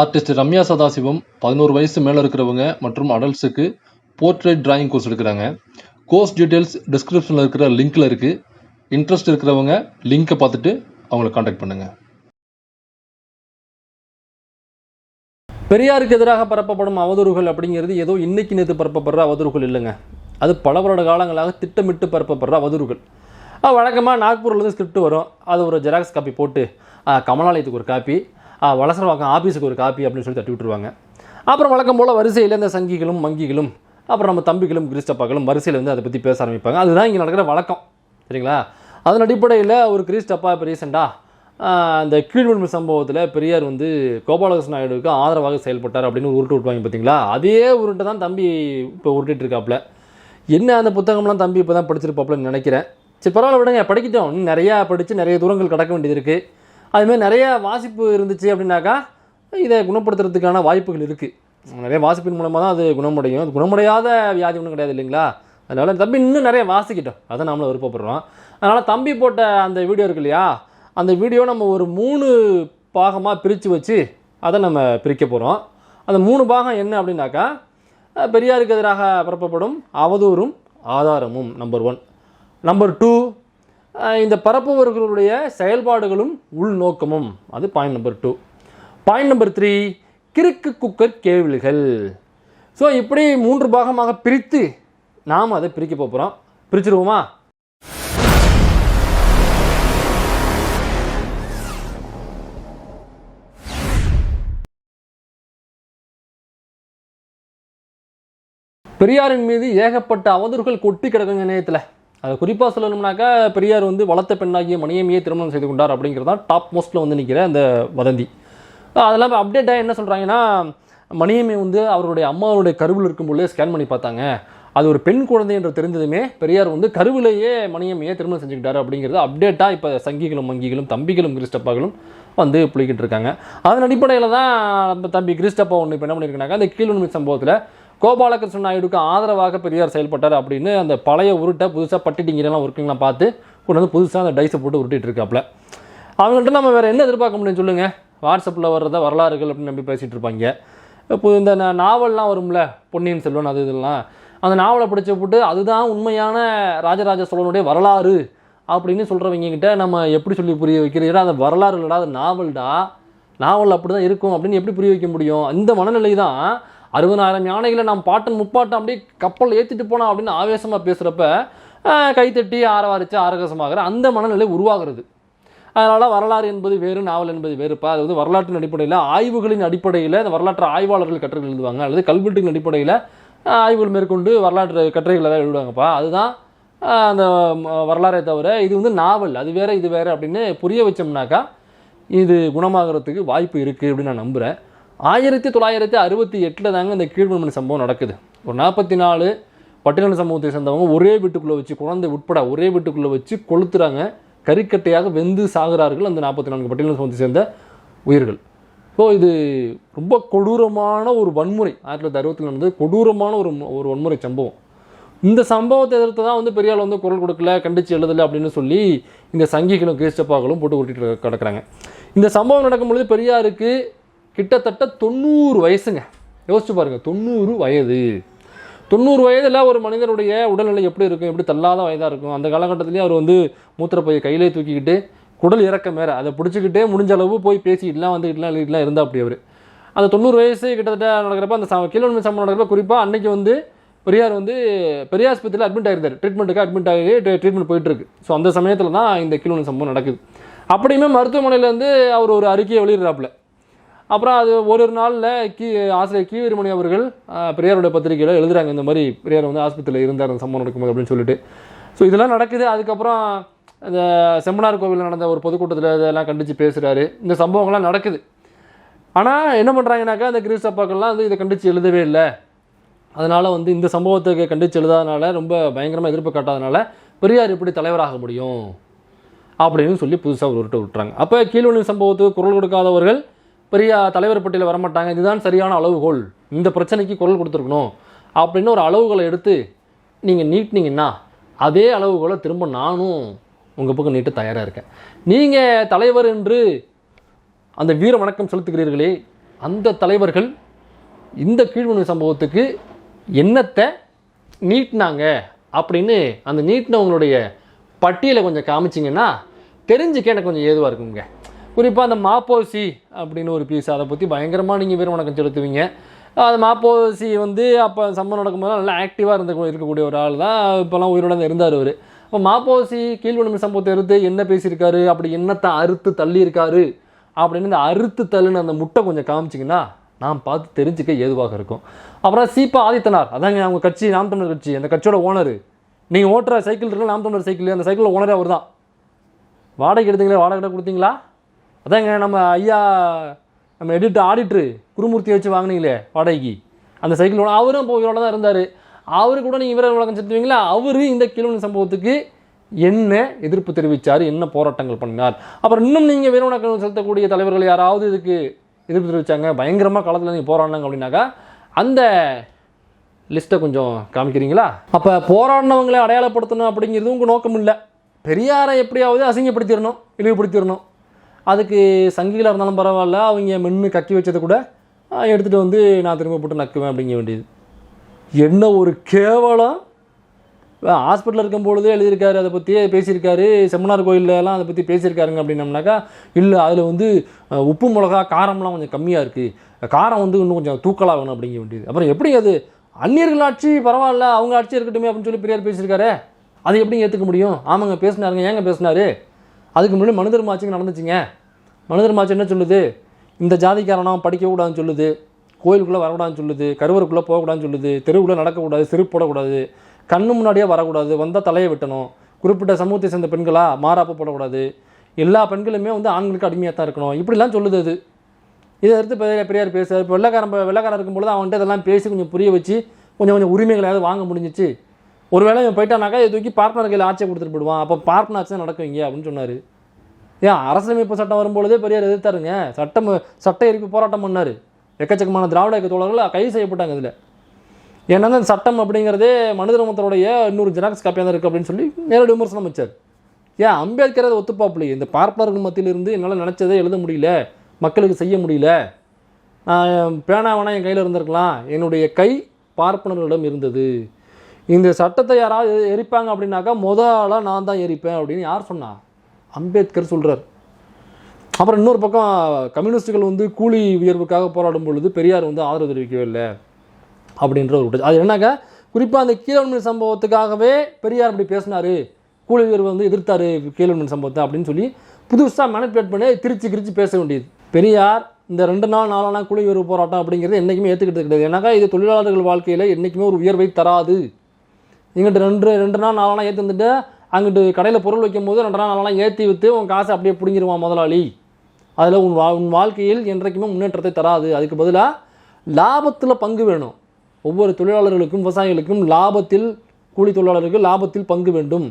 Artist Ramya Sadasivam 11 வயசு மேலே இருக்கிறவங்க மற்றும் அடல்ட்ஸுக்கு போர்ட்ரேட் டிராயிங் கோர்ஸ் எடுக்கிறாங்க. கோர்ஸ் டீட்டெயில்ஸ் டிஸ்கிரிப்ஷனில் இருக்கிற லிங்க்கில் இருக்குது. இன்ட்ரெஸ்ட் இருக்கிறவங்க லிங்க்கை பார்த்துட்டு அவங்கள காண்டாக்ட் பண்ணுங்கள். பெரியாருக்கு எதிராக பரப்பப்படும் அவதூறுகள் அப்படிங்கிறது ஏதோ இன்னைக்கு நேற்று பரப்பப்படுற அவதூறுகள் இல்லைங்க. அது பல வருட காலங்களாக திட்டமிட்டு பரப்பப்படுற அவதூறுகள். வழக்கமாக நாக்பூர்லேருந்து ஸ்கிரிப்ட் வரும், அது ஒரு ஜெராக்ஸ் காப்பி போட்டு கமலாலயத்துக்கு ஒரு காப்பி, வலசரவாக்கம் ஆஃபீஸுக்கு ஒரு காப்பி அப்படின்னு சொல்லி தட்டி விட்டுருவாங்க. அப்புறம் வழக்கம் போல் வரிசையில் இந்த சங்கிகளும் மங்கிகளும் அப்புறம் நம்ம தம்பிகளும் கிறிஸ்டப்பாக்களும் வரிசையில் வந்து அதை பற்றி பேச ஆரம்பிப்பாங்க. அதுதான் இங்கே நடக்கிற வழக்கம், சரிங்களா? அதன் அடிப்படையில் ஒரு கிறிஸ்டப்பா இப்போ ரீசெண்டாக அந்த கீழ்வெண்மை சம்பவத்தில் பெரியார் வந்து கோபாலகிருஷ்ண நாயுடுவுக்கு ஆதரவாக செயல்பட்டார் அப்படின்னு உருட்டு விட்டுவாங்க பார்த்தீங்களா? அதே உருட்டை தான் தம்பி இப்போ உருட்டிட்டு இருக்காப்புல. என்ன அந்த புத்தகம்லாம் தம்பி இப்போ தான் படிச்சிருப்பாப்புலன்னு நினைக்கிறேன். சரி, பரவாயில்ல விடுங்க, படிக்கிட்டோம். இன்னும் நிறையா படித்து நிறைய தூரங்கள் கடக்க வேண்டியது இருக்குது. அதுமாதிரி நிறைய வாசிப்பு இருந்துச்சு அப்படின்னாக்கா இதை குணப்படுத்துறதுக்கான வாய்ப்புகள் இருக்குது. நிறைய வாசிப்பின் மூலமாக தான் அது குணமடையும். அது குணமடையாத வியாதி ஒன்றும் கிடையாது இல்லைங்களா? அதனால் தம்பி இன்னும் நிறைய வாசிக்கிட்டோம், அதை நம்மளும் விருப்பப்படுறோம். அதனால் தம்பி போட்ட அந்த வீடியோ இருக்கு இல்லையா, அந்த வீடியோ நம்ம ஒரு 3 பாகமாக பிரித்து வச்சு அதை நம்ம பிரிக்க போகிறோம். அந்த 3 பாகம் என்ன அப்படின்னாக்கா, பெரியாருக்கு எதிராக பரப்பப்படும் அவதூறும் ஆதாரமும் நம்பர் 1. நம்பர் 2, இந்த பரப்புவர்களுடைய செயல்பாடுகளும் உள்நோக்கமும், அது பாயிண்ட் நம்பர் 2. பாயிண்ட் நம்பர் 3, கிறுக்கு குக்கர் கேள்விகள். ஸோ இப்படி 3 பாகமாக பிரித்து நாம் அதை பிரிக்க போகிறோம். பிரிச்சுருவோமா? பெரியாரின் மீது ஏகப்பட்ட அவதூறுகள் கொட்டி கிடக்குங்க இணையத்தில். அதை குறிப்பாக சொல்லணும்னாக்கா, பெரியார் வந்து வளர்த்த பெண்ணாகிய மணியம்மையை திருமணம் செய்து கொண்டார் அப்படிங்கிறதான் டாப் மோஸ்ட்டில் வந்து நிற்கிற அந்த வதந்தி. அதெல்லாம் அப்டேட்டாக என்ன சொல்கிறாங்கன்னா, மணியம்மை வந்து அவருடைய அம்மாவுடைய கருவில் இருக்கும்போதே ஸ்கேன் பண்ணி பார்த்தாங்க, அது ஒரு பெண் குழந்தை என்று தெரிந்ததுமே பெரியார் வந்து கருவிலேயே மணியம்மையை திருமணம் செஞ்சுக்கிட்டாரு அப்படிங்கிறது அப்டேட்டாக இப்போ சங்கிகளும் மங்கிகளும் தம்பிகளும் கிறிஸ்டப்பாக்களும் வந்து புளிக்கிட்டு இருக்காங்க. அதன் அடிப்படையில் தான் நம்ம தம்பி கிறிஸ்டப்பா ஒன்று இப்போ என்ன பண்ணியிருக்காங்க, அந்த கீழ்வெண்மை சம்பவத்தில் கோபாலகிருஷ்ண நாயுடுக்கு ஆதரவாக பெரியார் செயல்பட்டார் அப்படின்னு அந்த பழைய உருட்டை புதுசாக பட்டிட்டிங்கிறலாம் ஒர்க்கிங்லாம் பார்த்து கொண்டு வந்து புதுசாக அந்த டைஸை போட்டு உருட்டிட்டு இருக்காப்புல. அவங்கள்ட்ட நம்ம வேறு என்ன எதிர்பார்க்க முடியும் சொல்லுங்கள்? வாட்ஸ்அப்பில் வர்றத வரலாறுகள் அப்படின்னு நம்பி பேசிகிட்டு இருப்பாங்க. இப்போ இந்த நாவல்லாம் வரும்ல, பொன்னியின் செல்வன், அது இதெல்லாம், அந்த நாவலை படித்து போட்டு அதுதான் உண்மையான ராஜராஜ சோழனுடைய வரலாறு அப்படின்னு சொல்கிறவங்ககிட்ட நம்ம எப்படி சொல்லி புரிய வைக்கிறீங்களா? அந்த வரலாறு இல்லடா, அது நாவல்டா, நாவல் அப்படி தான் இருக்கும் அப்படின்னு எப்படி புரிய வைக்க முடியும்? இந்த மனநிலை தான் 60,000 யானைகளை நாம் பாட்டன் முப்பாட்டம் அப்படியே கப்பல் ஏற்றிட்டு போனோம் அப்படின்னு ஆவேசமாக பேசுகிறப்ப கைத்தட்டி ஆரவாரித்து ஆரகசமாகிற அந்த மனநிலை உருவாகிறது. அதனால் வரலாறு என்பது வேறு, நாவல் என்பது வேறுப்பா. அது வந்து வரலாற்றின் அடிப்படையில், ஆய்வுகளின் அடிப்படையில் அந்த வரலாற்று ஆய்வாளர்கள் கட்டுரைகள் எழுதுவாங்க, அல்லது கல்வெட்டின் அடிப்படையில் ஆய்வுகள் மேற்கொண்டு வரலாற்று கட்டுரைகளை தான் எழுதுவாங்கப்பா. அதுதான் அந்த வரலாறே தவிர இது வந்து நாவல், அது வேறு இது வேறு அப்படின்னு புரிய வச்சோம்னாக்கா இது குணமாகறதுக்கு வாய்ப்பு இருக்குது அப்படின்னு நான் நம்புகிறேன். 1968 தாங்க இந்த கீழ்வெண்மை சம்பவம் நடக்குது. ஒரு 44 பட்டியலின சமூகத்தை சேர்ந்தவங்க ஒரே வீட்டுக்குள்ளே வச்சு, குழந்தை உட்பட ஒரே வீட்டுக்குள்ளே வச்சு கொளுத்துறாங்க. கறிக்கட்டையாக வெந்து சாகிறார்கள் அந்த 44 பட்டியலின சமூகத்தை சேர்ந்த உயிர்கள். ஸோ இது ரொம்ப கொடூரமான ஒரு வன்முறை. 1960 நடந்தது கொடூரமான ஒரு வன்முறை சம்பவம். இந்த சம்பவத்தை எதிர்த்து தான் வந்து பெரியார் வந்து குரல் கொடுக்கல, கண்டித்து எழுதலை அப்படின்னு சொல்லி இந்த சங்கிகளும் கிறிஸ்டப்பாக்களும் போட்டு ஓட்டிட்டு கிடக்கிறாங்க. இந்த சம்பவம் நடக்கும்பொழுது பெரியாருக்கு கிட்டத்தட்ட 90 வயசுங்க. யோசிச்சு பாருங்கள், 90 வயது. 90 வயதில் ஒரு மனிதனுடைய உடல்நிலை எப்படி இருக்கும், எப்படி தள்ளாத வயதாக இருக்கும். அந்த காலகட்டத்திலேயே அவர் வந்து மூத்திரப்பையை கையிலே தூக்கிக்கிட்டு குடல் இறக்கம் வேறு, அதை பிடிச்சிக்கிட்டே முடிஞ்ச அளவு போய் பேசிக்கிட்டுலாம் வந்துக்கிட்டுலாம் இருந்தால் அப்படி அவர். அந்த 90 வயசு கிட்டத்தட்ட நடக்கிறப்ப, அந்த கீழ்வெண்மை சம்பவம் நடக்கிறப்ப குறிப்பாக அன்றைக்கி வந்து பெரியார் வந்து பெரியார் ஆஸ்பத்திரியில் அட்மிட் ஆகிருந்தார். ட்ரீட்மெண்ட்டுக்கு அட்மிட் ஆகி ட்ரீட்மெண்ட் போயிட்டுருக்கு. ஸோ அந்த சமயத்தில் தான் இந்த கீழ்வெண்மை சம்பவம் நடக்குது. அப்படியுமே மருத்துவமனையிலேருந்து அவர் ஒரு அறிக்கையை வெளியிடுறாப்புல. அப்புறம் அது ஒரு நாளில் ஆசிரியர் கீவிரிமணி அவர்கள் பெரியாருடைய பத்திரிகையில் எழுதுகிறாங்க, இந்த மாதிரி பெரியார் வந்து ஆஸ்பத்திரியில் இருந்தார் அந்த சம்பவம் நடக்கும்போது அப்படின்னு சொல்லிட்டு. ஸோ இதெல்லாம் நடக்குது. அதுக்கப்புறம் இந்த செம்பனார் கோவிலில் நடந்த ஒரு பொதுக்கூட்டத்தில் இதெல்லாம் கண்டித்து பேசுகிறாரு. இந்த சம்பவங்கள்லாம் நடக்குது. ஆனால் என்ன பண்ணுறாங்கனாக்கா, அந்த கிறிஸ்தப்பாக்கள்லாம் வந்து இதை கண்டித்து எழுதவே இல்லை. அதனால் வந்து இந்த சம்பவத்தை கண்டித்து எழுதாதனால, ரொம்ப பயங்கரமாக எதிர்ப்பு காட்டாதனால பெரியார் எப்படி தலைவராக முடியும் அப்படின்னு சொல்லி புதுசாக ஒரு விட்டுறாங்க. அப்போ கீழ்வெண்மை சம்பவத்துக்கு குரல் கொடுக்காதவர்கள் பெரிய தலைவர் பட்டியலில் வரமாட்டாங்க. இதுதான் சரியான அளவுகோல், இந்த பிரச்சனைக்கு குரல் கொடுத்துருக்கணும் அப்படின்னு ஒரு அளவுகளை எடுத்து நீங்கள் நீட்டினீங்கன்னா, அதே அளவுகோலை திரும்ப நானும் உங்கள் பக்கம் நீட்ட தயாராக இருக்கேன். நீங்கள் தலைவர் என்று அந்த வீர வணக்கம் செலுத்துகிறீர்களே, அந்த தலைவர்கள் இந்த கீழ்வணி சம்பவத்துக்கு என்னத்தை நீட்டினாங்க அப்படின்னு அந்த நீட்டினவங்களுடைய பட்டியலை கொஞ்சம் காமிச்சிங்கன்னா தெரிஞ்சுக்க எனக்கு கொஞ்சம் ஏதுவாக இருக்குங்க. குறிப்பாக அந்த மாப்போசி அப்படின்னு ஒரு பீஸ், அதை பற்றி பயங்கரமாக நீங்கள் வீர வணக்கம் செலுத்துவீங்க. அது மாப்போசி வந்து அப்போ சம்பவம் நடக்கும்போது நல்லா ஆக்டிவாக இருக்கக்கூடிய ஒரு ஆள் தான். இப்போலாம் உயிரோட இருந்தார் அவர். இப்போ மாப்போசி கீழ்வணி சம்பவத்தை எடுத்து என்ன பேசியிருக்காரு, அப்படி என்னத்தை அறுத்து தள்ளியிருக்காரு அப்படின்னு இந்த அறுத்து தள்ளுன்னு அந்த முட்டை கொஞ்சம் காமிச்சிங்கன்னா நான் பார்த்து தெரிஞ்சுக்க ஏதுவாக இருக்கும். அப்புறம் சீபா ஆதித்தனார், அதாங்க அவங்க கட்சி நாம் தமிழர் கட்சி, அந்த கட்சியோட ஓனர். நீங்கள் ஓட்டுற சைக்கிள் இருக்கல நாம் தமிழர் சைக்கிள், அந்த சைக்கிளில் ஓனரே அவர் தான். வாடகை எடுத்தீங்களா, வாடகை கொடுத்தீங்களா? அதாங்க நம்ம ஐயா நம்ம ஆடிட்ரு குருமூர்த்தியை வச்சு வாங்கினீங்களே வாடகைக்கு, அந்த சைக்கிளோட அவரும் இப்போ உயிரோட தான் இருந்தார். அவரு கூட நீங்கள் வீர வணக்கம் செலுத்துவீங்களா? அவர் இந்த கீழ்வணி சம்பவத்துக்கு என்ன எதிர்ப்பு தெரிவித்தார், என்ன போராட்டங்கள் பண்ணினார். அப்புறம் இன்னும் நீங்கள் வீர வணக்கம் செலுத்தக்கூடிய தலைவர்கள் யாராவது இதுக்கு எதிர்ப்பு தெரிவித்தாங்க, பயங்கரமாக காலத்தில் நீங்கள் போராடினாங்க அப்படின்னாக்கா அந்த லிஸ்ட்டை கொஞ்சம் காமிக்கிறீங்களா? அப்போ போராடினவங்களை அடையாளப்படுத்தணும் அப்படிங்கிறது உங்கள் நோக்கம் இல்லை. பெரியாரை எப்படியாவது அசிங்கப்படுத்திடணும், இழிவுபடுத்திடணும். அதுக்கு சங்கிகளாக இருந்தாலும் பரவாயில்ல, அவங்க மென்று கக்கி வச்சதை கூட எடுத்துகிட்டு வந்து நான் திரும்ப போட்டு நக்குவேன் அப்படிங்க வேண்டியது. என்ன ஒரு கேவலம்! ஹாஸ்பிட்டலில் இருக்கும்பொழுதே எழுதியிருக்காரு, அதை பற்றியே பேசியிருக்காரு, செம்மனார் கோயிலெலாம் அதை பற்றி பேசியிருக்காருங்க அப்படின்னம்னாக்கா, இல்லை அதில் வந்து உப்பு மிளகா காரம்லாம் கொஞ்சம் கம்மியாக இருக்குது, காரம் வந்து இன்னும் கொஞ்சம் தூக்கலாக வேணும் அப்படிங்க வேண்டியது. அப்புறம் எப்படி அது அந்நியர்கள் ஆட்சி பரவாயில்ல, அவங்க ஆட்சி இருக்கட்டுமே அப்படின்னு சொல்லி பெரியார் பேசியிருக்காரு, அதை எப்படி ஏற்றுக்க முடியும்? ஆமாங்க பேசினாருங்க, ஏங்க பேசினார்? அதுக்கு முன்னாடி மனிதர் மாட்சிங்க நடந்துச்சுங்க. மனிதர் மாட்சி என்ன சொல்லுது? இந்த ஜாதிக்காரனாக படிக்கக்கூடாதுன்னு சொல்லுது, கோயிலுக்குள்ளே வரக்கூடாதுன்னு சொல்லுது, கருவருக்குள்ளே போகக்கூடாதுன்னு சொல்லுது, தெருவுக்குள்ளே நடக்கக்கூடாது, செருப்பு போடக்கூடாது, கண்ணு முன்னாடியே வரக்கூடாது, வந்தால் தலையை வெட்டணும், குறிப்பிட்ட சமூகத்தை சேர்ந்த பெண்களாக மாறாப்பு போடக்கூடாது, எல்லா பெண்களுமே வந்து ஆண்களுக்கு அடிமையாக தான் இருக்கணும், இப்படிலாம் சொல்லுது. அது இதை எடுத்து பெரியார் பேசுகிறார். இப்போ வெள்ளைக்காரன் இருக்கும்பொழுது அவன்கிட்ட இதெல்லாம் பேசி கொஞ்சம் புரிய வச்சு கொஞ்சம் உரிமைகளையாவது வாங்க முடிஞ்சிச்சு. ஒரு வேளை இவன் போயிட்டானாக்கா இதை தூக்கி பார்ப்பனர் கையில் ஆட்சியை கொடுத்துட்டு போயிடுவான், அப்போ பார்ப்பனர் ஆட்சி தான் நடக்குவீங்க அப்படின்னு சொன்னார். ஏன் அரசியலமைப்பு சட்டம் வரும்பொழுதே பெரியார் எதிர்த்தாருங்க. சட்ட எரிப்பு போராட்டம் பண்ணார். எக்கச்சக்கமான திராவிட இயக்க தோழர்கள் கைது செய்யப்பட்டாங்க. இதில் ஏன்னா அந்த சட்டம் அப்படிங்கிறதே மனிதர்மத்தருடைய இன்னொரு ஜெராக்ஸ் காப்பியாக தான் இருக்குது அப்படின்னு சொல்லி நேரடி விமர்சனம் வச்சார். ஏன் அம்பேத்கர் அதை ஒத்துப்பாப்பில்லை, இந்த பார்ப்பனர்கள் மத்தியிலிருந்து என்னால் நினச்சதை எழுத முடியல, மக்களுக்கு செய்ய முடியல, நான் பேனாவனா என் கையில் இருந்திருக்கலாம், என்னுடைய கை பார்ப்பனர்களிடம் இருந்தது, இந்த சட்டத்தை யாராவது எரிப்பாங்க அப்படின்னாக்கா முதலாக நான் தான் எரிப்பேன் அப்படின்னு யார் சொன்னா? அம்பேத்கர் சொல்கிறார். அப்புறம் இன்னொரு பக்கம் கம்யூனிஸ்டுகள் வந்து கூலி உயர்வுக்காக போராடும் பொழுது பெரியார் வந்து ஆதரவு தெரிவிக்கவே இல்லை அப்படின்ற ஒரு அது என்னக்கா குறிப்பாக அந்த கீழவன்மணி சம்பவத்துக்காகவே பெரியார் அப்படி பேசினார், கூலி உயர்வு வந்து எதிர்த்தார் கீழவன்மணி சம்பவத்தை அப்படின்னு சொல்லி புதுசாக மேனிபுலேட் பண்ணி கிரிச்சு பேச வேண்டியது. பெரியார் இந்த 2 நாள் 4 நாள் கூலி உயர்வு போராட்டம் அப்படிங்கிறது என்றைக்குமே ஏற்றுக்கிட்டு கிடையாது. ஏன்னாக்கா இது தொழிலாளர்கள் வாழ்க்கையில் என்றைக்குமே ஒரு உயர்வை தராது. இங்கிட்ட 2 நாள் 4 நாள் ஏற்றி வந்துட்டு அங்கிட்டு கடையில் பொருள் வைக்கும் போது 2 நாள் 4 நாள் ஏற்றி விற்று உன் காசை அப்படியே பிடிங்கிடுவான் முதலாளி. அதில் உன் வாழ்க்கையில் என்றைக்குமே முன்னேற்றத்தை தராது. அதுக்கு பதிலாக லாபத்தில் பங்கு வேணும். ஒவ்வொரு தொழிலாளர்களுக்கும் விவசாயிகளுக்கும் லாபத்தில், கூலி தொழிலாளர்களுக்கு லாபத்தில் பங்கு வேண்டும்.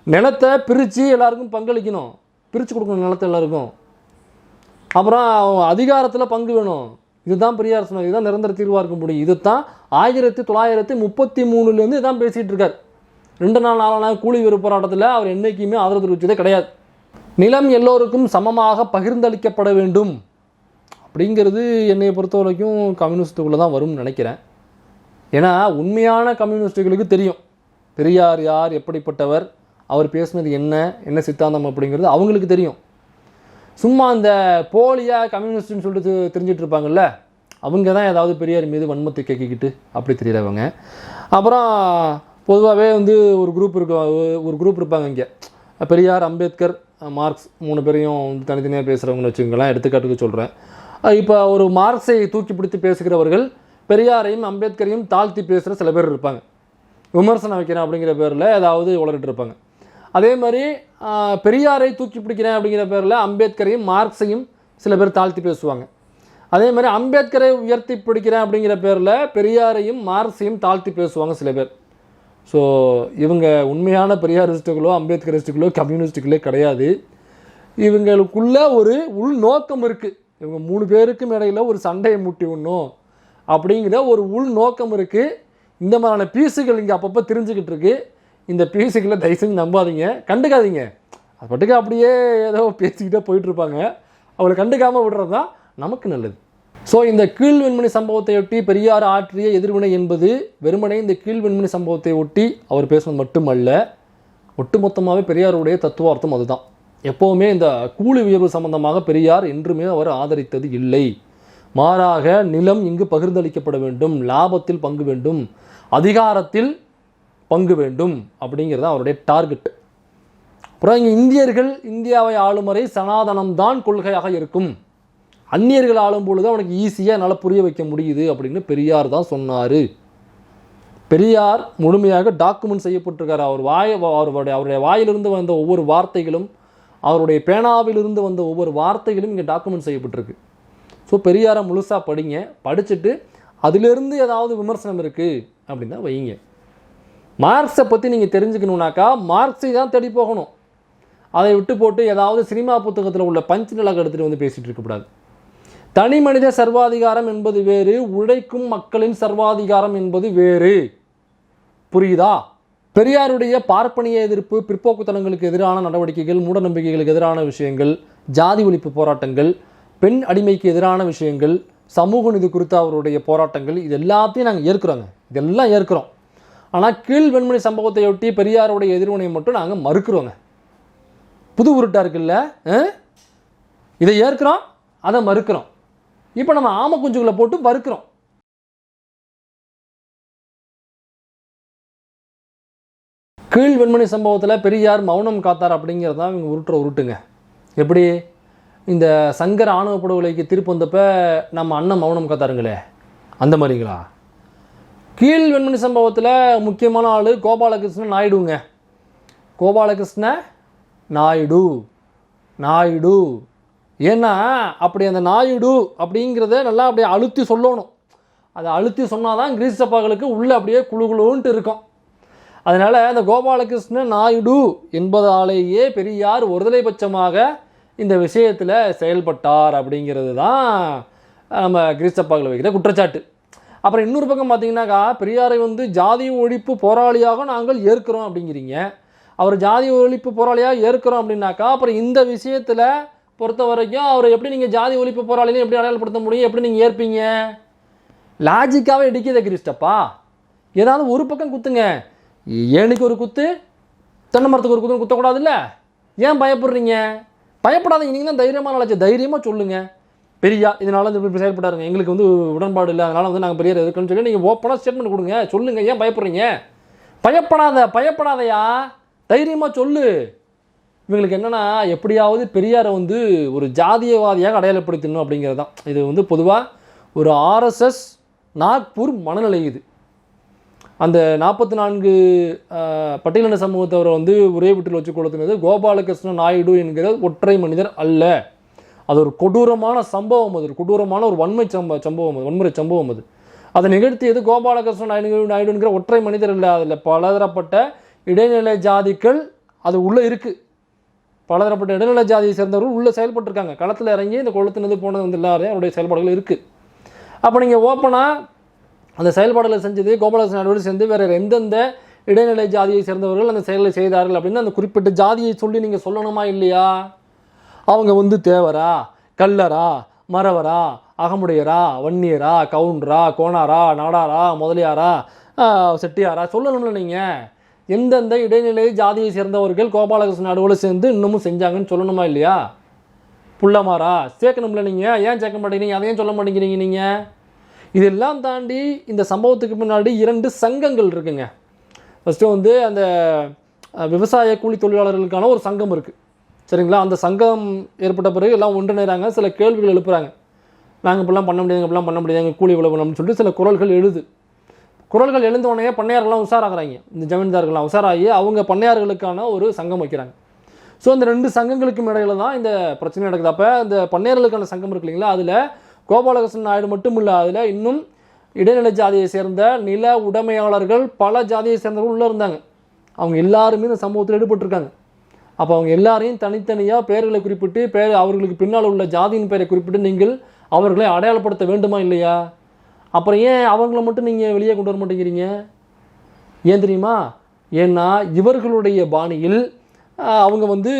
நிலத்தை பிரித்து எல்லாருக்கும் பங்களிக்கணும், பிரித்து கொடுக்கணும் நிலத்தை எல்லாருக்கும். அப்புறம் அதிகாரத்தில் பங்கு வேணும். இதுதான் பெரியார் சொன்னார், இதுதான் நிரந்தர தீர்வாக இருக்க முடியும். இது தான் 1933 இதான் பேசிகிட்டு இருக்கார். 2 நாள் 4 நாள் கூலி உயர்வு போராட்டத்தில் அவர் என்றைக்குமே ஆதரவு தெரிவித்ததே கிடையாது. நிலம் எல்லோருக்கும் சமமாக பகிர்ந்தளிக்கப்பட வேண்டும் அப்படிங்கிறது என்னை பொறுத்த வரைக்கும் கம்யூனிஸ்ட்டுக்குள்ளே தான் வரும்னு நினைக்கிறேன். ஏன்னா உண்மையான கம்யூனிஸ்ட்டுகளுக்கு தெரியும் பெரியார் யார், எப்படிப்பட்டவர், அவர் பேசுனது என்ன சித்தாந்தம் அப்படிங்கிறது அவங்களுக்கு தெரியும். சும்மா அந்த போலியாக கம்யூனிஸ்ட்னு சொல்லிட்டு தெரிஞ்சிட்டு இருப்பாங்கல்ல, அவங்க தான் ஏதாவது பெரியார் மீது வன்மத்தை கேட்கிக்கிட்டு அப்படி தெரியறவங்க. அப்புறம் பொதுவாகவே வந்து ஒரு குரூப் இருப்பாங்க இங்கே, பெரியார், அம்பேத்கர், மார்க்ஸ் 3 பேரையும் வந்து தனித்தனியாக பேசுகிறவங்கன்னு வச்சுக்கோங்களேன். எடுத்துக்காட்டுக்கு சொல்கிறேன். இப்போ ஒரு மார்க்ஸை தூக்கி பிடித்து பேசுகிறவர்கள் பெரியாரையும் அம்பேத்கரையும் தாழ்த்தி பேசுகிற சில பேர் இருப்பாங்க. விமர்சனம் வைக்கிறேன் அப்படிங்கிற பேரில் ஏதாவது உளறிட்டு இருப்பாங்க. அதே மாதிரி பெரியாரை தூக்கி பிடிக்கிறேன் அப்படிங்கிற பேரில் அம்பேத்கரையும் மார்க்ஸையும் சில பேர் தாழ்த்தி பேசுவாங்க. அதே மாதிரி அம்பேத்கரை உயர்த்தி பிடிக்கிறேன் அப்படிங்கிற பேரில் பெரியாரையும் மார்க்ஸையும் தாழ்த்தி பேசுவாங்க சில பேர். ஸோ இவங்க உண்மையான பெரியாரிஸ்ட்டுகளோ அம்பேத்கரிஸ்ட்டுகளோ கம்யூனிஸ்ட்டுகளோ கிடையாது. இவங்களுக்குள்ள ஒரு உள்நோக்கம் இருக்குது. இவங்க 3 பேருக்கும் இடையில் ஒரு சண்டையை மூட்டி விடணும் அப்படிங்கிற ஒரு உள்நோக்கம் இருக்குது. இந்த மாதிரியான பீஸுகள் இங்கே அப்பப்போ தெரிஞ்சுக்கிட்டு இருக்கு. இந்த பீஸுகளை தயவு செஞ்சு நம்பாதீங்க, கண்டுக்காதீங்க. அது பாட்டுக்கு அப்படியே ஏதோ பேசிக்கிட்டே போயிட்டுருப்பாங்க. அவளை கண்டுக்காமல் விடுறது தான் நமக்கு நல்லது. ஸோ இந்த கீழ்வெண்மணி சம்பவத்தையொட்டி பெரியார் ஆற்றிய எதிர்வினை என்பது வெறுமனே இந்த கீழ்வெண்மணி சம்பவத்தை ஒட்டி அவர் பேசுவது மட்டுமல்ல, ஒட்டுமொத்தமாகவே பெரியாருடைய தத்துவார்த்தம் அதுதான். எப்போவுமே இந்த கூலி உயர்வு சம்பந்தமாக பெரியார் என்றுமே அவர் ஆதரித்தது இல்லை. மாறாக நிலம் இங்கு பகிர்ந்தளிக்கப்பட வேண்டும், லாபத்தில் பங்கு வேண்டும், அதிகாரத்தில் பங்கு வேண்டும் அப்படிங்கிறது அவருடைய டார்கெட். அப்புறம் இங்கே இந்தியர்கள் இந்தியாவை ஆளும் வரை சனாதனம்தான் கொள்கையாக இருக்கும், அந்நியர்கள் ஆளும் பொழுது அவனுக்கு ஈஸியாக என்னால் புரிய வைக்க முடியுது அப்படின்னு பெரியார் தான் சொன்னார். பெரியார் முழுமையாக டாக்குமெண்ட் செய்யப்பட்டிருக்கார். அவருடைய வாயிலிருந்து வந்த ஒவ்வொரு வார்த்தைகளும், அவருடைய பேனாவிலிருந்து வந்த ஒவ்வொரு வார்த்தைகளும் இங்கே டாக்குமெண்ட் செய்யப்பட்டிருக்கு. ஸோ பெரியாரை முழுசாக படிங்க, படிச்சுட்டு அதிலிருந்து ஏதாவது விமர்சனம் இருக்குது அப்படின்னா வைங்க. மார்க்ஸை பற்றி நீங்கள் தெரிஞ்சுக்கணுன்னாக்கா மார்க்ஸை தான் தேடி போகணும். அதை விட்டு போட்டு ஏதாவது சினிமா புத்தகத்தில் உள்ள பஞ்ச் நிலக எடுத்துகிட்டு வந்து பேசிகிட்டு இருக்கக்கூடாது. தனி மனித சர்வாதிகாரம் என்பது வேறு, உழைக்கும் மக்களின் சர்வாதிகாரம் என்பது வேறு. புரியுதா? பெரியாருடைய பார்ப்பனிய எதிர்ப்பு, பிற்போக்குத்தனங்களுக்கு எதிரான நடவடிக்கைகள், மூட நம்பிக்கைகளுக்கு எதிரான விஷயங்கள், ஜாதி ஒழிப்பு போராட்டங்கள், பெண் அடிமைக்கு எதிரான விஷயங்கள், சமூக நீதி குறித்த அவருடைய போராட்டங்கள், இது எல்லாத்தையும் நாங்கள் ஏற்கிறோங்க, இதெல்லாம் ஏற்கிறோம். ஆனால் கீழ்வெண்மணி சம்பவத்தையொட்டி பெரியாருடைய எதிர்வினையை மட்டும் நாங்கள் மறுக்கிறோங்க. புது உருட்டா இருக்குல்ல, இதை ஏற்கிறோம், அதை மறுக்கிறோம். இப்போ நம்ம ஆம குஞ்சுகளை போட்டு வறுக்கிறோம். கீழ்வெண்மணி சம்பவத்தில் பெரியார் மௌனம் காத்தார் அப்படிங்கிறது தான் இவங்க உருட்டுங்க. எப்படி இந்த சங்கர் ஆணவ படுகொலைக்கு தீர்ப்பு வந்தப்போ நம்ம அண்ணன் மௌனம் காத்தாருங்களே, அந்த மாதிரிங்களா? கீழ்வெண்மணி சம்பவத்தில் முக்கியமான ஆள் கோபாலகிருஷ்ண நாயுடுங்க. கோபாலகிருஷ்ண நாயுடு. ஏன்னா அப்படி அந்த நாயுடு அப்படிங்கிறத நல்லா அப்படியே அழுத்தி சொல்லணும். அதை அழுத்தி சொன்னால் தான் கிரீஸ் சப்பாக்களுக்கு உள்ளே அப்படியே குழுகுழுன்ட்டு இருக்கும். அதனால் அந்த கோபாலகிருஷ்ண நாயுடு என்பதாலேயே பெரியார் ஒருதலைபட்சமாக இந்த விஷயத்தில் செயல்பட்டார் அப்படிங்கிறது தான் நம்ம கிரீஸ் சப்பாக்களை வைக்கிற குற்றச்சாட்டு. அப்புறம் இன்னொரு பக்கம் பார்த்தீங்கன்னாக்கா, பெரியாரை வந்து ஜாதி ஒழிப்பு போராளியாக நாங்கள் ஏற்கிறோம் அப்படிங்கிறீங்க. அவர் ஜாதி ஒழிப்பு போராளியாக ஏற்கிறோம் அப்படின்னாக்கா, அப்புறம் இந்த விஷயத்தில் பொறுத்த வரைக்கும் அவர் எப்படி நீங்கள் ஜாதி ஒழிப்பு போராளின்னு எப்படி அடையாளப்படுத்த முடியும், எப்படி நீங்கள் ஏற்பீங்க? லாஜிக்காகவே இடிக்கிறத கிறிஸ்டப்பா. ஏதாவது ஒரு பக்கம் குத்துங்க. ஏனுக்கு ஒரு குத்து, தென்னை மரத்துக்கு ஒரு குத்து குத்தக்கூடாதுல்ல? ஏன் பயப்படுறீங்க? பயப்படாதீங்க. நீங்கள் தான் தைரியமாக நினச்சி தைரியமாக சொல்லுங்கள். பெரியார் இதனால இப்படி செயல்பட்டாருங்க, எங்களுக்கு வந்து உடன்பாடு இல்லை, அதனால் வந்து நாங்கள் பெரியார் எதுக்குன்னு சொல்லி நீங்கள் ஓப்பனாக ஸ்டேட்மெண்ட் கொடுங்க, சொல்லுங்கள். ஏன் பயப்படுறீங்க? பயப்படாதையா, தைரியமாக சொல்லு. இவங்களுக்கு என்னென்னா எப்படியாவது பெரியாரை வந்து ஒரு ஜாதியவாதியாக அடையாளப்படுத்தணும் அப்படிங்கிறது தான். இது வந்து பொதுவாக ஒரு RSS நாக்பூர் மனநிலை. இது அந்த 44 பட்டியலின சமூகத்தவரை வந்து ஒரே வீட்டில் வச்சு கொளுத்துனது கோபாலகிருஷ்ண நாயுடு என்கிற ஒற்றை மனிதர் அல்ல. அது ஒரு கொடூரமான சம்பவம், அது ஒரு கொடூரமான ஒரு வன்முறை சம்பவம். அது அதை நிகழ்த்தியது கோபாலகிருஷ்ண நாயுடுங்கிற ஒற்றை மனிதர் இல்லை. அதில் பலதரப்பட்ட இடைநிலை ஜாதிகள் அது உள்ளே இருக்குது. பலதரப்பட்ட இடைநிலை ஜாதியை சேர்ந்தவர்கள் உள்ளே செயல்பட்டுருக்காங்க. களத்தில் இறங்கி இந்த கொளுத்துனது போனது வந்து எல்லாரையும் அவருடைய செயல்பாடுகள் இருக்குது. அப்போ நீங்கள் ஓப்பனாக அந்த செயல்பாடுகளை செஞ்சது கோபாலகிருஷ்ண நாயுடு சேர்ந்து வேறு எந்தெந்த இடைநிலை ஜாதியை சேர்ந்தவர்கள் அந்த செயலை செய்தார்கள் அப்படின்னு அந்த குறிப்பிட்ட ஜாதியை சொல்லி நீங்கள் சொல்லணுமா இல்லையா? அவங்க வந்து தேவரா, கல்லரா, மறவரா, அகமுடையரா, வன்னியரா, கவுண்டரா, கோணாரா, நாடாரா, முதலியாரா, செட்டியாரா சொல்லணும்ல. நீங்கள் எந்தெந்த இடைநிலை ஜாதியை சேர்ந்தவர்கள் கோபாலகிருஷ்ண நாயுடுவோடு சேர்ந்து இன்னமும் செஞ்சாங்கன்னு சொல்லணுமா இல்லையா? புள்ளமாரா சேர்க்கணும்ல. நீங்கள் ஏன் சேர்க்க மாட்டேங்கிறீங்க? அதையும் சொல்ல மாட்டேங்கிறீங்க. நீங்கள் இதெல்லாம் தாண்டி இந்த சம்பவத்துக்கு முன்னாடி 2 சங்கங்கள் இருக்குங்க. ஃபஸ்ட்டு வந்து அந்த விவசாய கூலி தொழிலாளர்களுக்கான ஒரு சங்கம் இருக்குது, சரிங்களா? அந்த சங்கம் ஏற்பட்ட பிறகு எல்லாம் ஒன்றிணைறாங்க, சில கேள்விகள் எழுப்புறாங்க. நாங்கள் இப்படிலாம் பண்ண முடியாது, எங்கள் கூலி இவ்வளவு அப்படின்னு சொல்லிட்டு சில குரல்கள் எழுந்த உடனே பண்ணையார்கள்லாம் உஷாராகிறாங்க. இந்த ஜமீன்தார்கள்லாம் உஷாராகி அவங்க பண்ணையார்களுக்கான ஒரு சங்கம் வைக்கிறாங்க. ஸோ இந்த 2 சங்கங்களுக்கும் இடையில தான் இந்த பிரச்சனை நடக்குது. அப்போ இந்த பண்ணையார்களுக்கான சங்கம் இருக்கு இல்லைங்களா, அதில் கோபாலகிருஷ்ண நாயுடு மட்டும் இல்லை, அதில் இன்னும் இடைநிலை ஜாதியை சேர்ந்த நில உடைமையாளர்கள் பல ஜாதியை சேர்ந்தவர்கள் உள்ளே இருந்தாங்க. அவங்க எல்லாருமே இந்த சம்பவத்தில் ஈடுபட்டிருக்காங்க. அப்போ அவங்க எல்லாரையும் தனித்தனியாக பெயர்களை குறிப்பிட்டு அவர்களுக்கு பின்னால் உள்ள ஜாதியின் பெயரை குறிப்பிட்டு நீங்கள் அவர்களை அடையாளப்படுத்த வேண்டுமா இல்லையா? அப்புறம் ஏன் அவங்கள மட்டும் நீங்கள் வெளியே கொண்டு வர மாட்டேங்கிறீங்க? ஏன் தெரியுமா? ஏன்னா இவர்களுடைய பாணியில் அவங்க வந்து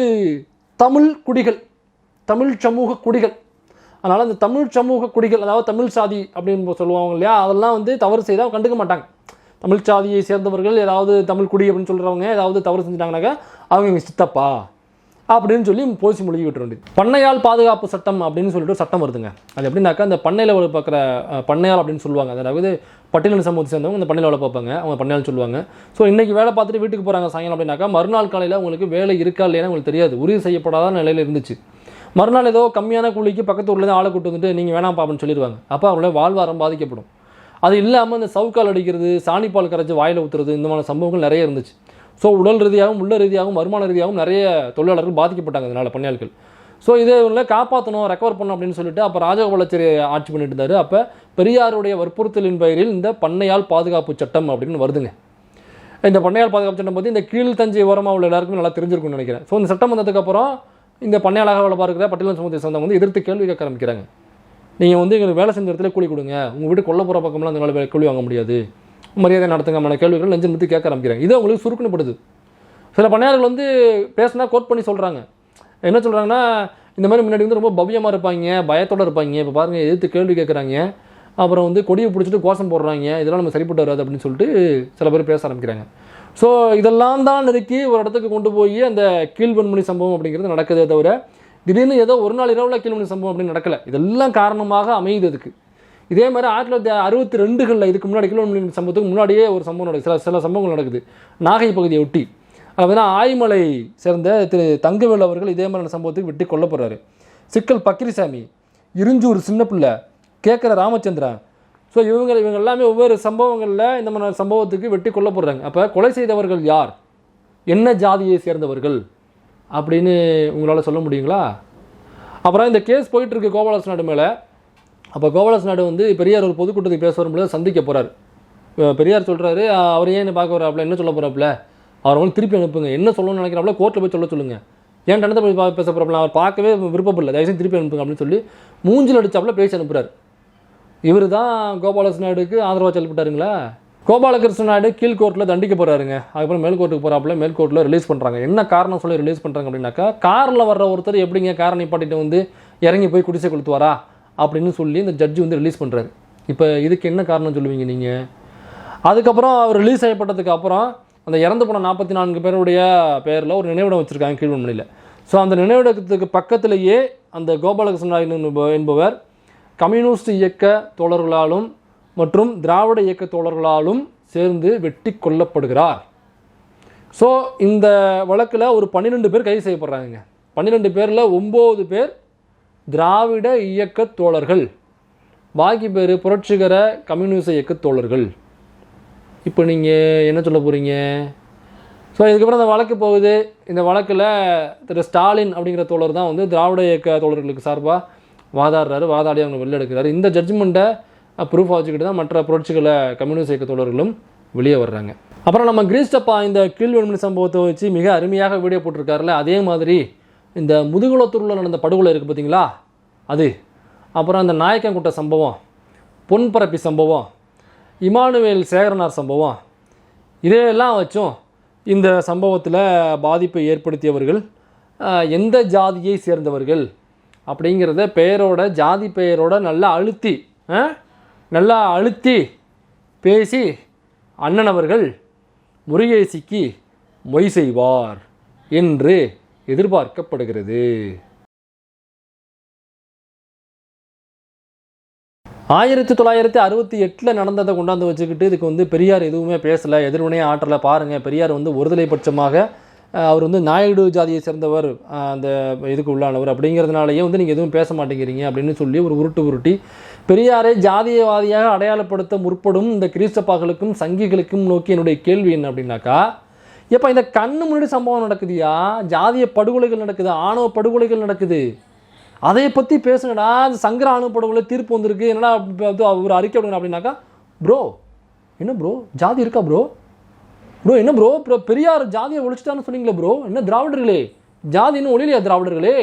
தமிழ் குடிகள், தமிழ் சமூக குடிகள், அதனால் அந்த தமிழ் சமூக குடிகள், அதாவது தமிழ் சாதி அப்படின்னு சொல்லுவாங்க இல்லையா, அதெல்லாம் வந்து தவறு செய்தால் கண்டுக்க மாட்டாங்க. தமிழ் சாதியை சேர்ந்தவர்கள் ஏதாவது தமிழ் குடி அப்படின்னு சொல்கிறவங்க ஏதாவது தவறு செஞ்சுட்டாங்கனாக்கா அவங்க எங்கள் சித்தப்பா அப்படின்னு சொல்லி போசி மொழி விட்டுற வேண்டியது. பண்ணையால் பாதுகாப்பு சட்டம் அப்படின்னு சொல்லிட்டு ஒரு சட்டம் வருதுங்க. அது எப்படின்னாக்கா அந்த பண்ணையில் வேலை பார்க்குற பண்ணையால் அப்படின்னு சொல்லுவாங்க. அதாவது பட்டியலின சமூகத்தை சேர்ந்தவங்க இந்த பண்ணையில் வேலை பார்ப்பாங்க, அவங்க பண்ணையால் சொல்லுவாங்க. ஸோ இன்றைக்கி வேலை பார்த்துட்டு வீட்டுக்கு போகிறாங்க சாயங்காலம் அப்படின்னாக்கா மறுநாள் காலையில் உங்களுக்கு வேலை இருக்கா இல்லையா உங்களுக்கு தெரியாது, உறுதி செய்யப்படாத நிலையில் இருந்துச்சு. மறுநாள் ஏதோ கம்மியான கூலிக்கு பக்கத்து ஊர்லேருந்து ஆளை கூட்டு வந்துட்டு நீங்கள் வேணாம் பாப்பன்னு சொல்லிடுவாங்க. அப்போ அவங்களோட வாழ்வாரம் பாதிக்கப்படும். அது இல்லாமல் இந்த சவுக்கால் அடிக்கிறது, சாணிப்பால் கரைச்சி வாயில் ஊற்றுறது, இந்த மாதிரி சம்பவங்கள் நிறைய இருந்துச்சு. ஸோ உடல் ரீதியாகவும் உள்ள ரீதியாகவும் வருமான ரீதியாகவும் நிறைய தொழிலாளர்கள் பாதிக்கப்பட்டாங்க இதனால் பண்ணையாட்கள். ஸோ இதை காப்பாற்றணும், ரெக்கவர் பண்ணணும் அப்படின்னு சொல்லிட்டு அப்போ ராஜகோபாலாச்சாரி ஆட்சி பண்ணிட்டு இருந்தார். அப்போ பெரியாருடைய வற்புறுத்தலின் பெயரில் இந்த பண்ணையால் பாதுகாப்பு சட்டம் அப்படின்னு வருதுங்க. இந்த பண்ணையால் பாதுகாப்பு சட்டம் பற்றி இந்த கீழ்த்தஞ்சை ஓரமாக உள்ள எல்லாருக்குமே நல்லா தெரிஞ்சிருக்கும்னு நினைக்கிறேன். ஸோ இந்த சட்டம் வந்ததுக்கப்புறம் இந்த பண்ணையாளாக வேலை பார்க்குற பட்டியலின சமூகத்தை சேர்ந்தவங்க வந்து எதிர்த்து கேள்வி கேட்க ஆரம்பிக்கிறாங்க. நீங்கள் வந்து எங்களுக்கு வேலை செஞ்ச இடத்துல கூலி கொடுங்க, உங்கள் வீட்டு கொல்லப்புற பக்கம்லாம் அந்த வேலை கூலி வாங்க முடியாது, மரியாதை நடத்துங்க கேள்விகள் நெஞ்சு நிறுத்தி கேட்க ஆரம்பிக்கிறாங்க. இது அவங்களுக்கு சுருக்குனப்படுது. சில பண்ணையாளர்கள் வந்து பேசினா கோட் பண்ணி சொல்கிறாங்க. என்ன சொல்கிறாங்கன்னா, இந்த மாதிரி முன்னாடி வந்து ரொம்ப பவ்யமாக இருப்பாங்க, பயத்தோடு இருப்பாங்க, இப்போ பாருங்கள் எதிர்த்து கேள்வி கேட்குறாங்க, அப்புறம் வந்து கொடியை பிடிச்சிட்டு கோஷம் போடுறாங்க, இதெல்லாம் நம்ம சரிப்பட்டு வராது அப்படின்னு சொல்லிட்டு சில பேர் பேச ஆரம்பிக்கிறாங்க. ஸோ இதெல்லாம் தான் நெருக்கி ஒரு இடத்துக்கு கொண்டு போய் அந்த கீழ்வன்மணி சம்பவம் அப்படிங்கிறது நடக்குதே தவிர திடீர்னு ஏதோ ஒரு நாள் இரவில் கீழ்வன்மணி சம்பவம் அப்படின்னு நடக்கலை. இதெல்லாம் காரணமாக அமையுது அதுக்கு. இதே மாதிரி 1962 இதுக்கு முன்னாடி கீழ்வன்மணி சம்பவத்துக்கு முன்னாடியே ஒரு சம்பவம் நடக்குது, சில சம்பவங்கள் நடக்குது நாகை பகுதியை ஒட்டி. அப்படின்னா ஆய்மலை சேர்ந்த திரு தங்கவேல் அவர்கள் இதே மாதிரியான சம்பவத்துக்கு வெட்டி கொல்லப்படுறாரு. சிக்கல் பக்கிரிசாமி, இருஞ்சூர் சின்ன பிள்ளை, கேட்குற ராமச்சந்திரன். ஸோ இவங்க எல்லாமே ஒவ்வொரு சம்பவங்களில் இந்த மாதிரி சம்பவத்துக்கு வெட்டி கொல்லப்படுறாங்க. அப்போ கொலை செய்தவர்கள் யார், என்ன ஜாதியை சேர்ந்தவர்கள் அப்படின்னு உங்களால் சொல்ல முடியுங்களா? அப்புறம் இந்த கேஸ் போயிட்டுருக்கு கோபாலதாஸ் நாடு மேலே. அப்போ கோபாலதாஸ் நாடு வந்து பெரியார் ஒரு பொதுக்கூட்டத்துக்கு பேச வரும்போது சந்திக்க போகிறார். பெரியார் சொல்கிறாரு, அவர் ஏன் பார்க்க வராப்புல, என்ன சொல்ல போகிறாப்புல, அவர் வந்து திருப்பி அனுப்புங்க, என்ன சொல்லணும்னு நினைக்கிறாப்புல கோர்ட்டில் போய் சொல்லுங்கள், ஏன் டனத்தை போய் பேச போகிறாப்புல, அவர் பார்க்கவே விருப்பப்படல, தயவுசெய்து திருப்பி அனுப்புங்க அப்படின்னு சொல்லி மூஞ்சில் அடித்தாப்புல பேசி அனுப்புகிறார். இவர் தான் கோபாலதாஸ் நாடுக்கு ஆதரவாக செயல்பட்டாருங்களா? கோபாலகிருஷ்ண நாயுடு கீழ் கோர்ட்டில் தண்டிக்க போகிறாருங்க. அதுக்கப்புறம் மேல் கோர்ட்டுக்கு போகிறாப்புல, மேல் கோர்ட்டில் ரிலீஸ் பண்ணுறாங்க. என்ன காரணம் சொல்லி ரிலீஸ் பண்ணுறாங்க அப்படின்னாக்கா, காரில் வர்ற ஒருத்தர் எப்படிங்க காரை நிப்பாட்டிட்டு வந்து இறங்கி போய் குடிசை கொளுத்துவாரா அப்படின்னு சொல்லி இந்த ஜட்ஜி வந்து ரிலீஸ் பண்ணுறாரு. இப்போ இதுக்கு என்ன காரணம் சொல்லுவீங்க நீங்கள்? அதுக்கப்புறம் அவர் ரிலீஸ் செய்யப்பட்டதுக்கு அப்புறம் அந்த இறந்து போன 44 பேருடைய பேரில் ஒரு நினைவிடம் வச்சுருக்காங்க கீழ்வன்மணியில். ஸோ அந்த நினைவிடத்துக்கு பக்கத்திலேயே அந்த கோபாலகிருஷ்ண நாயுடு என்பவர் கம்யூனிஸ்ட் இயக்க தோழர்களாலும் மற்றும் திராவிட இயக்க தோழர்களாலும் சேர்ந்து வெட்டி கொல்லப்படுகிறார். ஸோ இந்த வழக்கில் ஒரு 12 பேர் கைது செய்யப்படுறாங்க. 12 பேரில் 9 பேர் திராவிட இயக்க தோழர்கள், பாக்கி பேர் புரட்சிகர கம்யூனிஸ்ட் இயக்க தோழர்கள். இப்போ நீங்கள் என்ன சொல்ல போகிறீங்க? ஸோ இதுக்கப்புறம் இந்த வழக்கு போகுது. இந்த வழக்கில் திரு ஸ்டாலின் அப்படிங்கிற தோழர் தான் வந்து திராவிட இயக்க தோழர்களுக்கு சார்பாக வாதாடுறாரு, வாதாடி அவங்க வெளில எடுக்கிறாரு. இந்த ஜட்ஜ்மெண்ட்டை ப்ரூஃபாக வச்சுக்கிட்டு தான் மற்ற புரட்சிகளை கம்யூனிஸ்ட் இயக்க தோழர்களும் வெளியே வர்றாங்க. அப்புறம் நம்ம கிரீஸ்டப்பா இந்த கீழ்வன்மணி சம்பவத்தை வச்சு மிக அருமையாக வீடியோ போட்டிருக்காருல, அதே மாதிரி இந்த முதுகுளத்தூரில் நடந்த படுகொலை இருக்குது பார்த்தீங்களா, அது, அப்புறம் அந்த நாயக்கன்குட்டை சம்பவம், பொன்பரப்பி சம்பவம், இமானுவேல் சேகரனார் சம்பவம், இதையெல்லாம் வச்சும் இந்த சம்பவத்தில் பாதிப்பை ஏற்படுத்தியவர்கள் எந்த ஜாதியை சேர்ந்தவர்கள் அப்படிங்கிறத பெயரோட, ஜாதி பெயரோட நல்லா அழுத்தி பேசி அண்ணன் அவர்கள் முருகேசிக்கு மொய் செய்வார் என்று எதிர்பார்க்கப்படுகிறது. 1968 நடந்ததை கொண்டாந்து வச்சுக்கிட்டு இதுக்கு வந்து பெரியார் எதுவுமே பேசலை, எதிர்வினையே ஆற்றலை. பாருங்கள், பெரியார் வந்து ஒருதலை பட்சமாக அவர் வந்து நாயுடு ஜாதியை சேர்ந்தவர், அந்த இதுக்கு உள்ளானவர் அப்படிங்கிறதுனாலேயே வந்து நீங்கள் எதுவும் பேச மாட்டேங்கிறீங்க அப்படின்னு சொல்லி ஒரு உருட்டி பெரியாரை ஜாதியவாதியாக அடையாளப்படுத்த முற்படும் இந்த கிறிஸ்தப்பாக்களுக்கும் சங்கிகளுக்கும் நோக்கி என்னுடைய கேள்வி என்ன அப்படின்னாக்கா, எப்போ இந்த கண்ணு முன்னாடி சம்பவம் நடக்குதுயா, ஜாதிய படுகொலைகள் நடக்குது, ஆணவ படுகொலைகள் நடக்குது, அதை பற்றி பேசுங்கடா. அந்த சங்கர ஆணவ படுகொலை தீர்ப்பு வந்திருக்கு, என்னடா ஒரு அறிக்கை விடுங்க அப்படின்னாக்கா, ப்ரோ என்ன ப்ரோ ஜாதி இருக்கா ப்ரோ என்ன ப்ரோ பெரியார் ஜாதியை ஒழிச்சிட்டான்னு சொன்னீங்களே ப்ரோ, என்ன திராவிடர்களே ஜாதி இன்னும் ஒழிலையா திராவிடர்களே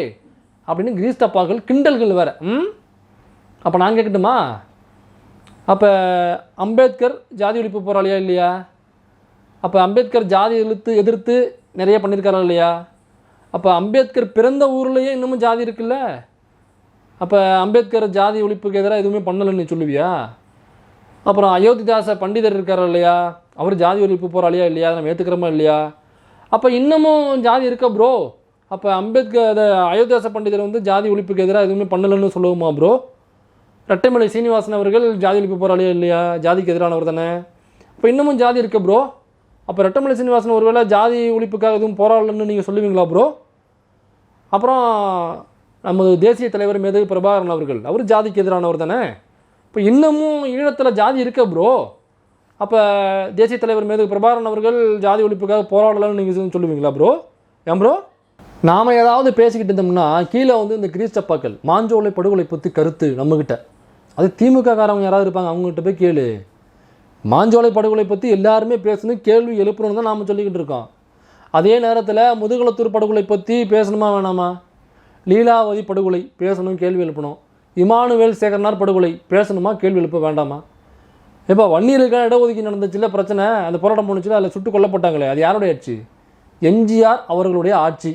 அப்படின்னு கிரீஸ்தப்பாக்கள் கிண்டல்கள் வேறு. அப்போ நான் கேட்கட்டுமா, அப்போ அம்பேத்கர் ஜாதி ஒழிப்பு போராளியா இல்லையா? அப்போ அம்பேத்கர் ஜாதி எதிர்த்து நிறைய பண்ணியிருக்காரா இல்லையா? அப்போ அம்பேத்கர் பிறந்த ஊர்லேயே இன்னமும் ஜாதி இருக்குல்ல, அப்போ அம்பேத்கர் ஜாதி ஒழிப்புக்கு எதிராக எதுவுமே பண்ணலைன்னு சொல்லுவியா? அப்புறம் அயோத்திதாச பண்டிதர் இருக்காரா இல்லையா, அவர் ஜாதி ஒழிப்பு போராளியா இல்லையா, நம்ம ஏற்றுக்கிறோமா இல்லையா? அப்போ இன்னமும் ஜாதி இருக்கா ப்ரோ? அப்போ அம்பேத்கர் அயோத்திதாச பண்டிதர் வந்து ஜாதி ஒழிப்புக்கு எதிராக எதுவுமே பண்ணலைன்னு சொல்லுவோமா ப்ரோ? ரெட்டைமலை சீனிவாசன் அவர்கள் ஜாதி ஒழிப்பு போராளியா இல்லையா? ஜாதிக்கு எதிரானவர் தானே. இப்போ இன்னமும் ஜாதி இருக்க ப்ரோ. அப்போ ரெட்டைமலை சீனிவாசன் ஒருவேளை ஜாதி ஒழிப்புக்காக எதுவும் போராடலன்னு நீங்கள் சொல்லுவீங்களா ப்ரோ? அப்புறம் நமது தேசிய தலைவர் மேதகு பிரபாகரன் அவர்கள், அவர் ஜாதிக்கு எதிரானவர் தானே. இப்போ இன்னமும் ஈழத்தில் ஜாதி இருக்க ப்ரோ. அப்போ தேசிய தலைவர் மேதகு பிரபாகரன் அவர்கள் ஜாதி ஒழிப்புக்காக போராடலன்னு நீங்கள் சொல்லுவீங்களா ப்ரோ? ஏன் ப்ரோ? நாம் ஏதாவது பேசிக்கிட்டு இருந்தோம்னா கீழே வந்து இந்த கிரீஸ்டப்பாக்கள் மாஞ்சோலை படுகொலை பற்றி கருத்து நம்மக்கிட்ட, அது திமுக காரவங்க யாராவது இருப்பாங்க, அவங்ககிட்ட போய் கேளு. மாஞ்சோலை படுகொலை பற்றி எல்லாருமே பேசணும், கேள்வி எழுப்பணும்னு தான் நாம் சொல்லிக்கிட்டு இருக்கோம். அதே நேரத்தில் முதுகுளத்தூர் படுகொலை பற்றி பேசணுமா வேணாமா? லீலாவதி படுகொலை பேசணும், கேள்வி எழுப்பணும். இமானுவேல் சேகரனார் படுகொலை பேசணுமா, கேள்வி எழுப்ப வேண்டாமா? இப்போ வன்னியருக்கான இடஒதுக்கீடு நடந்துச்சுல பிரச்சனை, அந்த போராட்டம் போணுச்சுல, அதில் சுட்டு கொல்லப்பட்டாங்களே, அது யாருடைய ஆட்சி? எம்ஜிஆர் அவர்களுடைய ஆட்சி.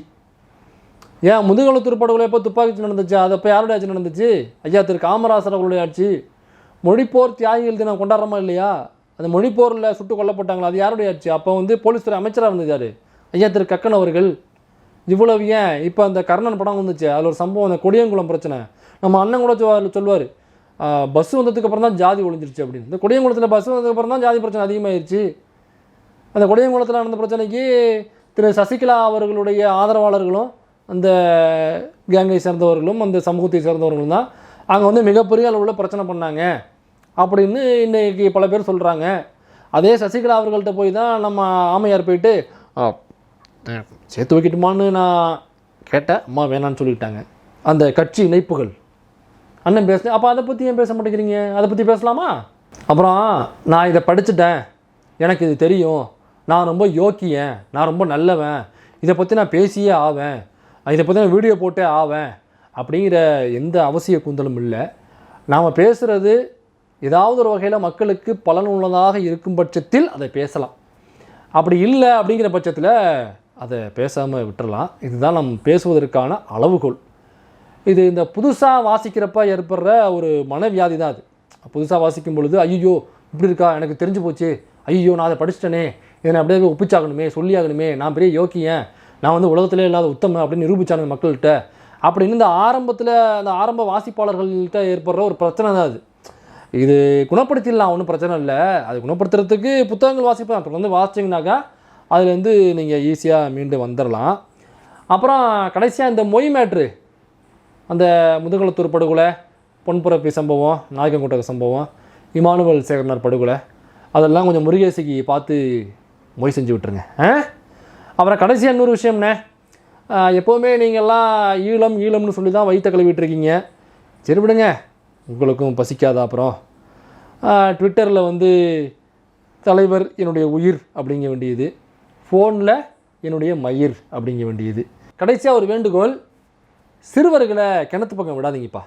ஏன் முதுகுளத்தூர் படுகொலை எப்போ துப்பாக்கி நடந்துச்சு, அது அப்போ யாருடைய ஆட்சி நடந்துச்சு? ஐயா திரு காமராசர் அவர்களுடைய ஆட்சி. மொழிப்போர் தியாகிகள் தினம் கொண்டாடுறோமா இல்லையா? அந்த மொழிப்போரில் சுட்டு கொல்லப்பட்டாங்களா, அது யாருடைய ஆட்சி? அப்போ வந்து போலீஸ் துறை அமைச்சராக இருந்தது யார்? ஐயா திரு கக்கன் அவர்கள். இவ்வளவு ஏன் இப்போ அந்த கர்ணன் படம் வந்துச்சு, அதில் ஒரு சம்பவம், அந்த கொடியங்குளம் பிரச்சனை. நம்ம அண்ணன் கூட சொல்லுவார், பஸ் வந்ததுக்கு அப்புறம் தான் ஜாதி ஒழிஞ்சிருச்சு அப்படின்னு. இந்த கொடியங்குளத்தில் பஸ் வந்ததுக்கு அப்புறம் தான் ஜாதி பிரச்சனை அதிகமாகிடுச்சு. அந்த கொடியங்குளத்தில் நடந்த பிரச்சனைக்கு திரு சசிகலா அவர்களுடைய ஆதரவாளர்களும் அந்த கேங்கை சேர்ந்தவர்களும் அந்த சமூகத்தை சேர்ந்தவர்களும் தான் அங்கே வந்து மிகப்பெரிய அளவில் பிரச்சனை பண்ணாங்க அப்படின்னு இன்றைக்கி பல பேர் சொல்கிறாங்க. அதே சசிகலா அவர்கள்ட்ட போய் தான் நம்ம ஆமையார் போயிட்டு சேர்த்து வைக்கட்டுமான்னு நான் கேட்டேன், அம்மா வேணான்னு சொல்லிட்டாங்க. அந்த கட்சி இணைப்புகள் அண்ணன் பேசுனேன். அப்போ அதை பற்றி ஏன் பேச மாட்டேங்கிறீங்க? அதை பற்றி பேசலாமா? அப்புறம் நான் இதை படிச்சுட்டேன், எனக்கு இது தெரியும், நான் ரொம்ப யோக்கியன், நான் ரொம்ப நல்லவன், இதை பற்றி நான் பேசியே ஆவேன், இதை பற்றி நான் வீடியோ போட்டே ஆவேன் அப்படிங்கிற எந்த அவசிய கூந்தலும் இல்லை. நாம் பேசுகிறது ஏதாவது ஒரு வகையில் மக்களுக்கு பலனுள்ளதாக இருக்கும் பட்சத்தில் அதை பேசலாம். அப்படி இல்லை அப்படிங்கிற பட்சத்தில் அதை பேசாமல் விட்டுறலாம். இதுதான் நம்ம பேசுவதற்கான அளவுகோல். இது இந்த புதுசாக வாசிக்கிறப்ப ஏற்படுற ஒரு மனவியாதி தான். அது புதுசாக வாசிக்கும் பொழுது ஐயோ இப்படி இருக்கா, எனக்கு தெரிஞ்சு போச்சு, ஐயோ நான் அதை படிச்சிட்டேனே, இதை நான் அப்படியே ஒப்பிச்சாகணுமே, சொல்லியாகணுமே, நான் பெரிய யோக்கியன், நான் வந்து உலகத்திலே இல்லாத உத்தம அப்படின்னு நிரூபிச்சானுங்க மக்கள்கிட்ட அப்படின்னு இந்த ஆரம்பத்தில் அந்த ஆரம்ப வாசிப்பாளர்கள்கிட்ட ஏற்படுற ஒரு பிரச்சனை தான் அது. இது குணப்படுத்திடலாம், ஒன்றும் பிரச்சனை இல்லை. அது குணப்படுத்துறதுக்கு புத்தகங்கள் வாசிப்பேன், அப்புறம் வந்து வாசிச்சிங்கனாக்கா அதுலேருந்து நீங்கள் ஈஸியாக மீண்டு வந்துடலாம். அப்புறம் கடைசியாக இந்த மொய் மேட்ரு, அந்த முதுகுளத்தூர் படுகொலை, பொன்புரப்பி சம்பவம், நாயக்கங்கோட்டை சம்பவம், இமானுவேல் சேகரனார் படுகொலை, அதெல்லாம் கொஞ்சம் முருகேசிக்கு பார்த்து மொய் செஞ்சு விட்டுருங்க. அப்புறம் கடைசியாக இன்னொரு விஷயம்ண்ணே, எப்போவுமே நீங்கள்லாம் ஈழம் ஈழம்னு சொல்லி தான் வயிற்ற கழுவிட்டுருக்கீங்க. சரி விடுங்க, உங்களுக்கும் பசிக்காதா? அப்புறம் ட்விட்டரில் வந்து தலைவர் என்னுடைய உயிர் அப்படிங்க வேண்டியது, ஃபோனில் என்னுடைய மயிர் அப்படிங்க வேண்டியது. கடைசியாக ஒரு வேண்டுகோள், சிறுவர்களை கிணத்து பக்கம் விடாதீங்கப்பா.